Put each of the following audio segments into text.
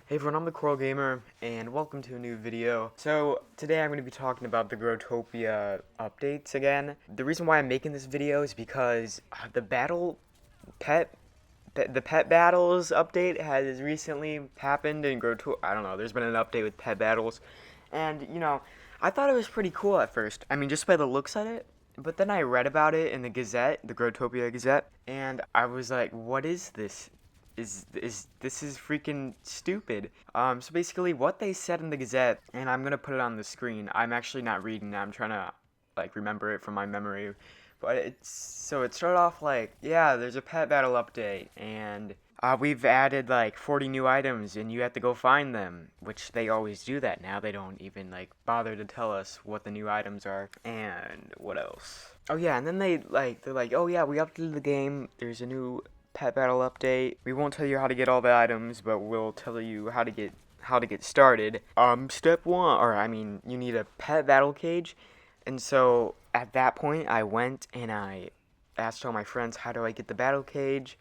Hey everyone, I'm TheCoralGamer, and welcome to a new video. So, today I'm going to be talking about the Growtopia updates again. The reason why I'm making this video is because the pet battles update has recently happened in Growtopia. I don't know, there's been an update with pet battles, and, I thought it was pretty cool at first. I mean, just by the looks of it. But then I read about it in the Gazette, the Growtopia Gazette, and I was like, what is this? This is freaking stupid. So basically what they said in the Gazette, and I'm gonna put it on the screen. I'm actually not reading it. I'm trying to like remember it from my memory. But it started off like, yeah, there's a pet battle update, and we've added like 40 new items, and you have to go find them, which they always do that now. They don't even like bother to tell us what the new items are. And what else? Oh yeah, and then they're like, oh yeah, we updated the game. There's a new pet battle update. We won't tell you how to get all the items, but we'll tell you how to get started. Step one, or I mean, you need a pet battle cage. And so at that point, I went and I asked all my friends, how do I get the battle cage?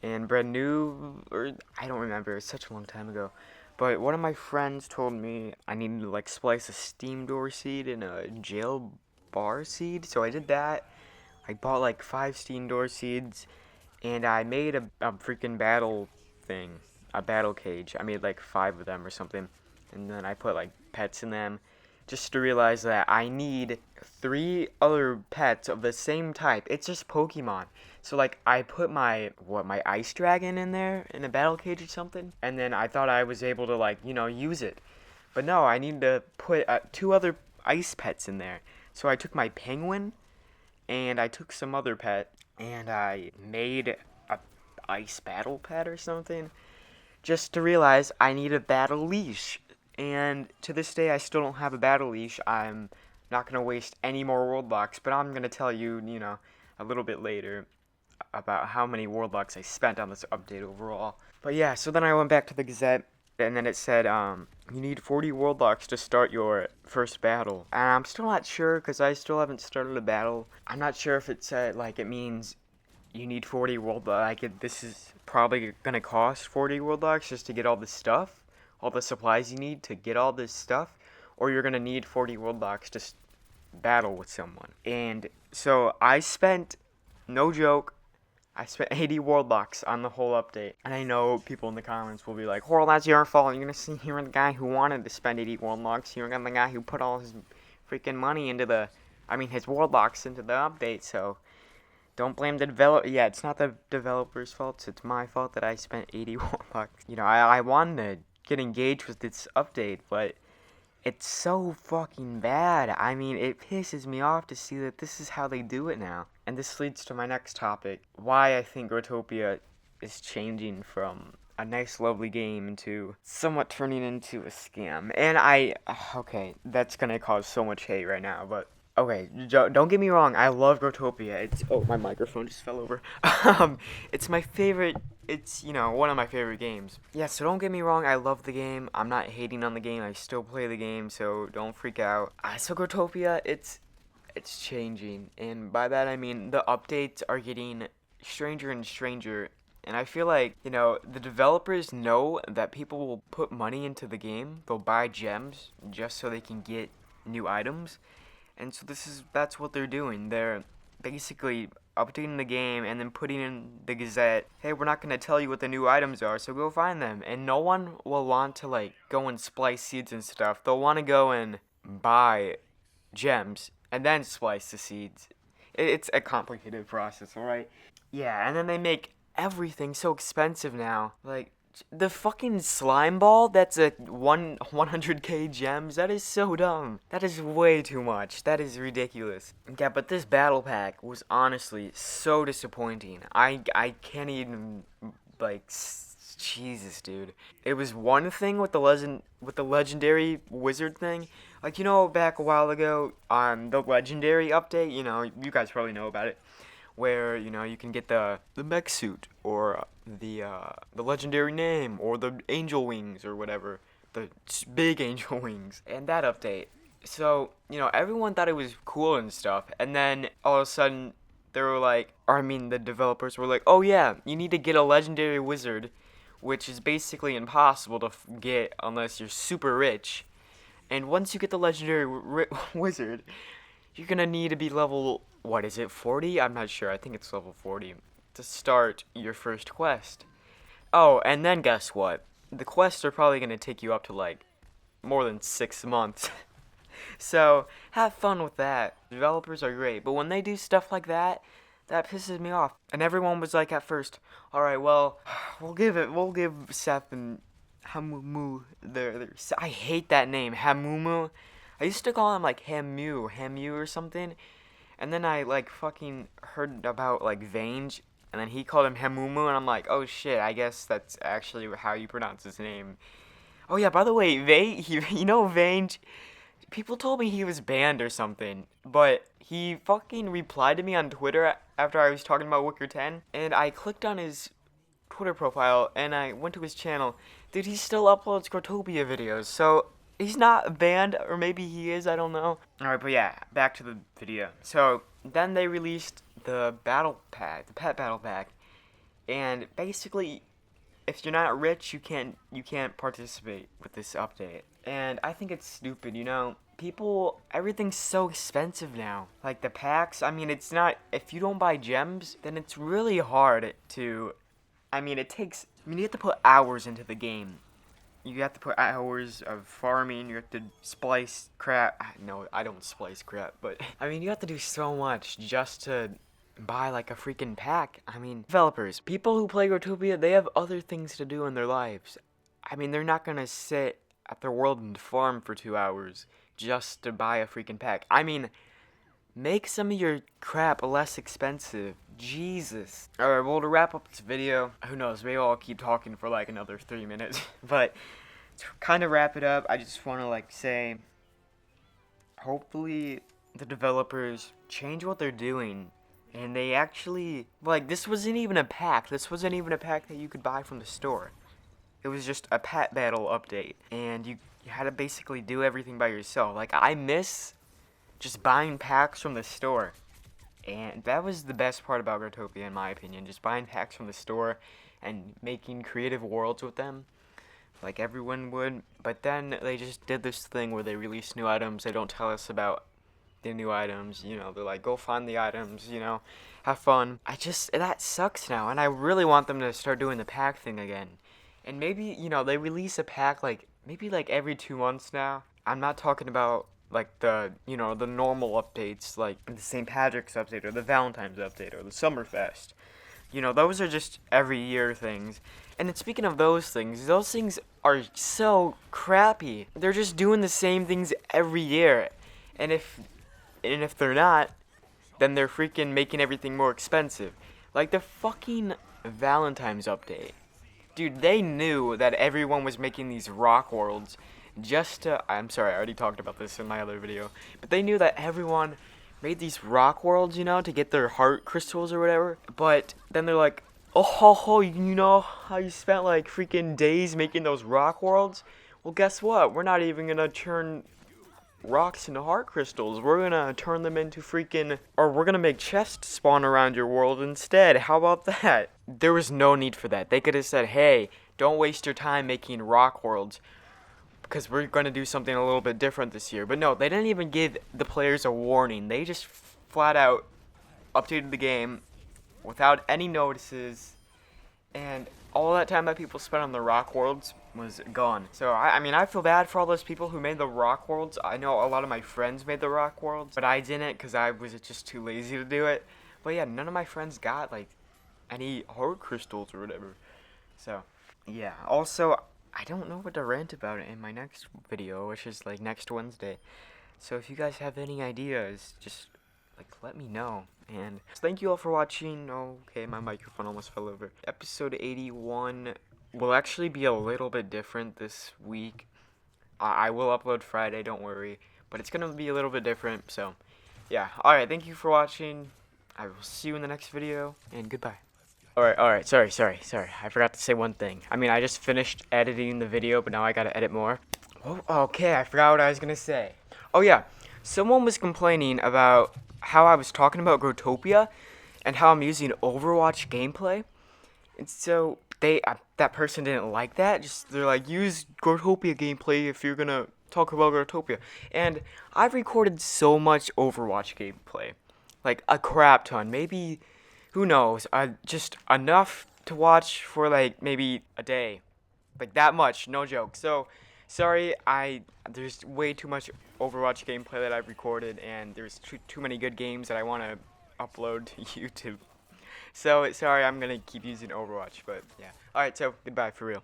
And Brett knew, or I don't remember, it's such a long time ago. But one of my friends told me I needed to like splice a steam door seed and a jail bar seed. So I did that. I bought like 5 steam door seeds and I made a freaking battle thing, a battle cage. I made like 5 of them or something, and then I put like pets in them, just to realize that I need 3 other pets of the same type. It's just Pokemon. So like I put my ice dragon in there in a battle cage or something, and then I thought I was able to like use it, but no, I need to put 2 other ice pets in there. So I took my penguin and I took some other pet and I made a ice battle pet or something just to realize I need a battle leash. And to this day I still don't have a battle leash. I'm not going to waste any more world locks, but I'm going to tell you, a little bit later about how many world locks I spent on this update overall. But yeah, so then I went back to the Gazette and then it said, you need 40 world locks to start your first battle. And I'm still not sure because I still haven't started a battle. I'm not sure if it said, like, it means you need 40 world locks. Like, this is probably gonna cost 40 world locks just to get all this stuff, all the supplies you need to get all this stuff, or you're gonna need 40 world locks to battle with someone. And so I spent, no joke, I spent 80 world locks on the whole update. And I know people in the comments will be like, Horl, that's your fault. You're gonna see you're the guy who wanted to spend 80 world locks. You're the guy who put all his freaking money into his world locks into the update. So don't blame the developer. Yeah, it's not the developer's fault. It's my fault that I spent 80 world locks. I wanted to get engaged with this update, but it's so fucking bad. I mean, it pisses me off to see that this is how they do it now. And this leads to my next topic, why I think Growtopia is changing from a nice, lovely game into somewhat turning into a scam. And okay, that's gonna cause so much hate right now, but okay, don't get me wrong, I love Growtopia. Oh, my microphone just fell over. It's my favorite, it's, one of my favorite games. Yeah, so don't get me wrong, I love the game. I'm not hating on the game, I still play the game, so don't freak out. So Growtopia, it's changing, and by that I mean the updates are getting stranger and stranger. And I feel like, the developers know that people will put money into the game. They'll buy gems just so they can get new items. And so that's what they're doing. They're basically updating the game and then putting in the Gazette, hey, we're not going to tell you what the new items are, so go find them. And no one will want to like go and splice seeds and stuff. They'll want to go and buy gems and then splice the seeds. It's a complicated process, alright? Yeah, and then they make everything so expensive now. Like, the fucking slime ball that's a 100k gems, that is so dumb. That is way too much. That is ridiculous. Yeah, but this battle pack was honestly so disappointing. I can't even, like, Jesus, dude. It was one thing with the legendary wizard thing. Like, back a while ago on the legendary update, you guys probably know about it, where you can get the mech suit or the legendary name or the angel wings or whatever, the big angel wings, and that update. So everyone thought it was cool and stuff, and then all of a sudden they were like, or I mean the developers were like, oh yeah, you need to get a legendary wizard which is basically impossible to get unless you're super rich. And once you get the legendary wizard, you're gonna need to be level, what is it, 40? I'm not sure. I think it's level 40 to start your first quest. Oh, and then guess what? The quests are probably gonna take you up to like more than 6 months. So have fun with that. Developers are great, but when they do stuff like that, that pisses me off. And everyone was like at first, all right, well, we'll give Seth and Hamumu I hate that name, Hamumu. I used to call him like Hamu or something. And then I like fucking heard about like Vange, and then he called him Hamumu, and I'm like, oh shit, I guess that's actually how you pronounce his name. Oh yeah, by the way, Vange, people told me he was banned or something, but he fucking replied to me on Twitter after I was talking about Wicker 10, and I clicked on his Twitter profile, and I went to his channel. Dude, he still uploads Growtopia videos, so he's not banned, or maybe he is, I don't know. Alright, but yeah, back to the video. So, then they released the battle pack, the pet battle pack, and basically, if you're not rich, you can't participate with this update. And I think it's stupid, everything's so expensive now. Like the packs, it's not, if you don't buy gems, then it's really hard to, you have to put hours into the game. You have to put hours of farming, you have to splice crap. No, I don't splice crap, but you have to do so much just to buy like a freaking pack. Developers, people who play Growtopia, they have other things to do in their lives. They're not gonna sit at their world and farm for 2 hours just to buy a freaking pack. Make some of your crap less expensive. Jesus. Alright, well, to wrap up this video, who knows, maybe I'll keep talking for like another 3 minutes. But to kind of wrap it up, I just want to say, hopefully the developers change what they're doing. And they actually, this wasn't even a pack. This wasn't even a pack that you could buy from the store. It was just a pet battle update. And you had to basically do everything by yourself. I miss just buying packs from the store. And that was the best part about Growtopia, in my opinion. Just buying packs from the store and making creative worlds with them, like everyone would. But then they just did this thing where they release new items. They don't tell us about the new items. They're like, go find the items, have fun. That sucks now. And I really want them to start doing the pack thing again. And maybe, they release a pack maybe every 2 months now. I'm not talking about the normal updates, like the St. Patrick's update, or the Valentine's update, or the Summerfest. Those are just every year things. And then speaking of those things are so crappy. They're just doing the same things every year. And if they're not, then they're freaking making everything more expensive. Like the fucking Valentine's update. Dude, they knew that everyone was making these rock worlds I'm sorry, I already talked about this in my other video, but they knew that everyone made these rock worlds, to get their heart crystals or whatever, but then they're like, oh ho ho, you know how you spent freaking days making those rock worlds? Well, guess what? We're not even gonna turn rocks into heart crystals. We're gonna turn them into we're gonna make chests spawn around your world instead. How about that? There was no need for that. They could have said, hey, don't waste your time making rock worlds, because we're going to do something a little bit different this year. But no, they didn't even give the players a warning. They just flat out updated the game without any notices, and all that time that people spent on the rock worlds was gone. So, I feel bad for all those people who made the rock worlds. I know a lot of my friends made the rock worlds, but I didn't because I was just too lazy to do it. But yeah, none of my friends got, any heart crystals or whatever. So, yeah. Also, I don't know what to rant about in my next video, which is next Wednesday. So if you guys have any ideas, just let me know. And thank you all for watching. Okay, my microphone almost fell over. Episode 81 will actually be a little bit different this week. I will upload Friday, don't worry, but it's gonna be a little bit different. So yeah, alright, thank you for watching. I will see you in the next video, and goodbye. Alright, sorry. I forgot to say one thing. I just finished editing the video, but now I gotta edit more. Oh, okay, I forgot what I was gonna say. Oh yeah, someone was complaining about how I was talking about Growtopia, and how I'm using Overwatch gameplay. And so, that person didn't like that. Just they're like, use Growtopia gameplay if you're gonna talk about Growtopia. And I've recorded so much Overwatch gameplay, like a crap ton. Maybe, who knows? Just enough to watch for like maybe a day, like that much. No joke. So, sorry. There's way too much Overwatch gameplay that I've recorded, and there's too many good games that I want to upload to YouTube. So sorry, I'm gonna keep using Overwatch, but yeah. All right, so goodbye for real.